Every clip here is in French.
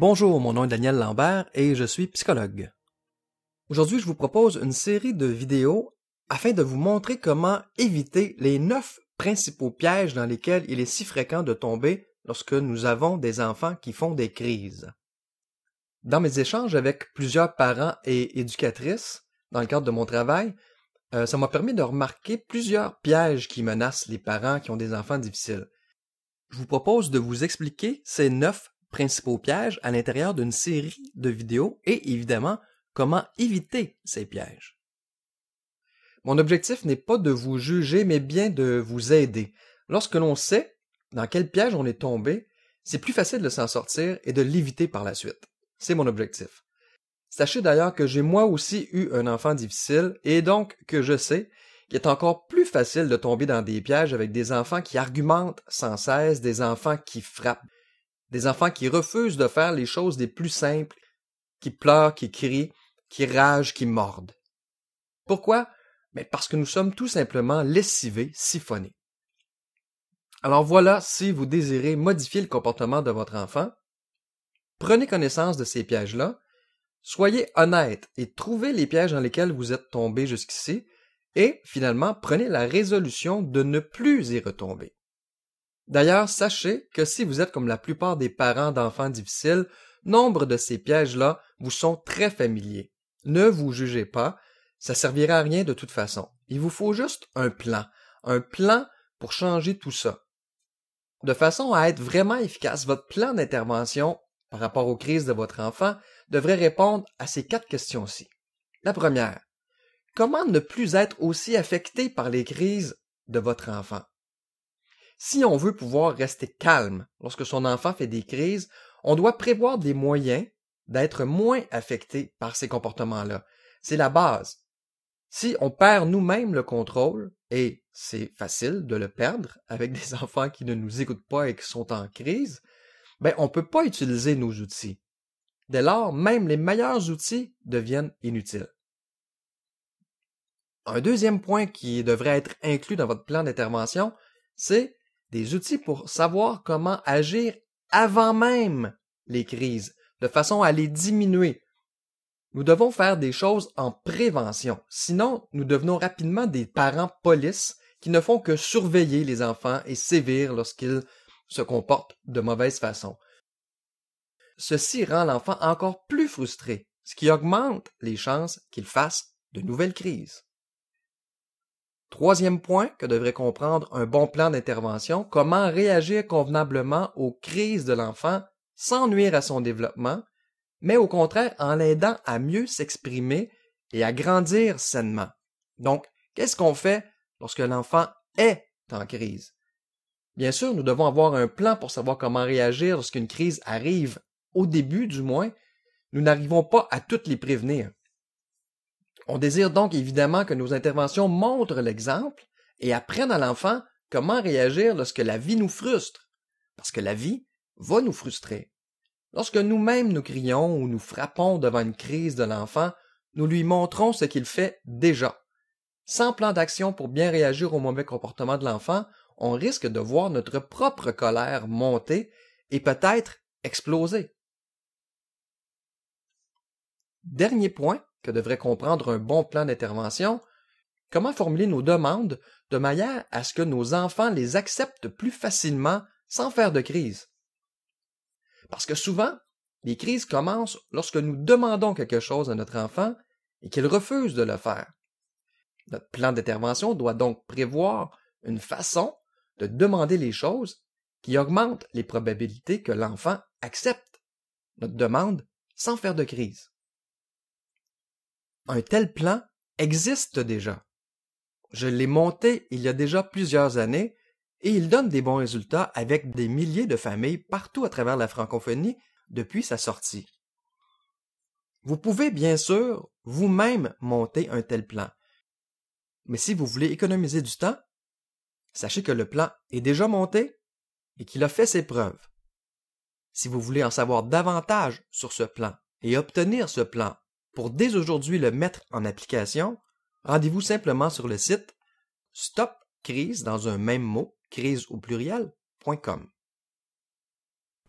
Bonjour, mon nom est Daniel Lambert et je suis psychologue. Aujourd'hui, je vous propose une série de vidéos afin de vous montrer comment éviter les 9 principaux pièges dans lesquels il est si fréquent de tomber lorsque nous avons des enfants qui font des crises. Dans mes échanges avec plusieurs parents et éducatrices, dans le cadre de mon travail, ça m'a permis de remarquer plusieurs pièges qui menacent les parents qui ont des enfants difficiles. Je vous propose de vous expliquer ces 9 principaux pièges à l'intérieur d'une série de vidéos et évidemment, comment éviter ces pièges. Mon objectif n'est pas de vous juger, mais bien de vous aider. Lorsque l'on sait dans quel piège on est tombé, c'est plus facile de s'en sortir et de l'éviter par la suite. C'est mon objectif. Sachez d'ailleurs que j'ai moi aussi eu un enfant difficile et donc que je sais qu'il est encore plus facile de tomber dans des pièges avec des enfants qui argumentent sans cesse, des enfants qui frappent, des enfants qui refusent de faire les choses les plus simples, qui pleurent, qui crient, qui ragent, qui mordent. Pourquoi? Mais parce que nous sommes tout simplement lessivés, siphonnés. Alors voilà, si vous désirez modifier le comportement de votre enfant, prenez connaissance de ces pièges-là, soyez honnête et trouvez les pièges dans lesquels vous êtes tombé jusqu'ici, et finalement, prenez la résolution de ne plus y retomber. D'ailleurs, sachez que si vous êtes comme la plupart des parents d'enfants difficiles, nombre de ces pièges-là vous sont très familiers. Ne vous jugez pas, ça servira à rien de toute façon. Il vous faut juste un plan pour changer tout ça. De façon à être vraiment efficace, votre plan d'intervention par rapport aux crises de votre enfant devrait répondre à ces 4 questions-ci. La première, comment ne plus être aussi affecté par les crises de votre enfant? Si on veut pouvoir rester calme lorsque son enfant fait des crises, on doit prévoir des moyens d'être moins affecté par ces comportements-là. C'est la base. Si on perd nous-mêmes le contrôle, et c'est facile de le perdre avec des enfants qui ne nous écoutent pas et qui sont en crise, on ne peut pas utiliser nos outils. Dès lors, même les meilleurs outils deviennent inutiles. Un deuxième point qui devrait être inclus dans votre plan d'intervention, c'est des outils pour savoir comment agir avant même les crises, de façon à les diminuer. Nous devons faire des choses en prévention, sinon nous devenons rapidement des parents polices qui ne font que surveiller les enfants et sévir lorsqu'ils se comportent de mauvaise façon. Ceci rend l'enfant encore plus frustré, ce qui augmente les chances qu'il fasse de nouvelles crises. Troisième point que devrait comprendre un bon plan d'intervention, comment réagir convenablement aux crises de l'enfant sans nuire à son développement, mais au contraire en l'aidant à mieux s'exprimer et à grandir sainement. Donc, qu'est-ce qu'on fait lorsque l'enfant est en crise? Bien sûr, nous devons avoir un plan pour savoir comment réagir lorsqu'une crise arrive, au début du moins. Nous n'arrivons pas à toutes les prévenir. On désire donc évidemment que nos interventions montrent l'exemple et apprennent à l'enfant comment réagir lorsque la vie nous frustre, parce que la vie va nous frustrer. Lorsque nous-mêmes nous crions ou nous frappons devant une crise de l'enfant, nous lui montrons ce qu'il fait déjà. Sans plan d'action pour bien réagir au mauvais comportement de l'enfant, on risque de voir notre propre colère monter et peut-être exploser. Dernier point que devrait comprendre un bon plan d'intervention, comment formuler nos demandes de manière à ce que nos enfants les acceptent plus facilement sans faire de crise. Parce que souvent, les crises commencent lorsque nous demandons quelque chose à notre enfant et qu'il refuse de le faire. Notre plan d'intervention doit donc prévoir une façon de demander les choses qui augmente les probabilités que l'enfant accepte notre demande sans faire de crise. Un tel plan existe déjà. Je l'ai monté il y a déjà plusieurs années et il donne des bons résultats avec des milliers de familles partout à travers la francophonie depuis sa sortie. Vous pouvez bien sûr vous-même monter un tel plan. Mais si vous voulez économiser du temps, sachez que le plan est déjà monté et qu'il a fait ses preuves. Si vous voulez en savoir davantage sur ce plan et obtenir ce plan pour dès aujourd'hui le mettre en application, rendez-vous simplement sur le site stopcrise dans un même mot, crise au pluriel.com.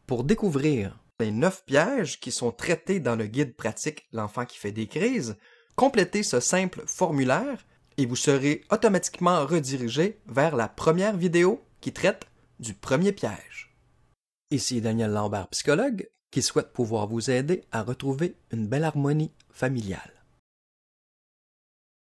Pour découvrir les 9 pièges qui sont traités dans le guide pratique L'enfant qui fait des crises, complétez ce simple formulaire et vous serez automatiquement redirigé vers la première vidéo qui traite du premier piège. Ici Daniel Lambert, psychologue, qui souhaite pouvoir vous aider à retrouver une belle harmonie familiale.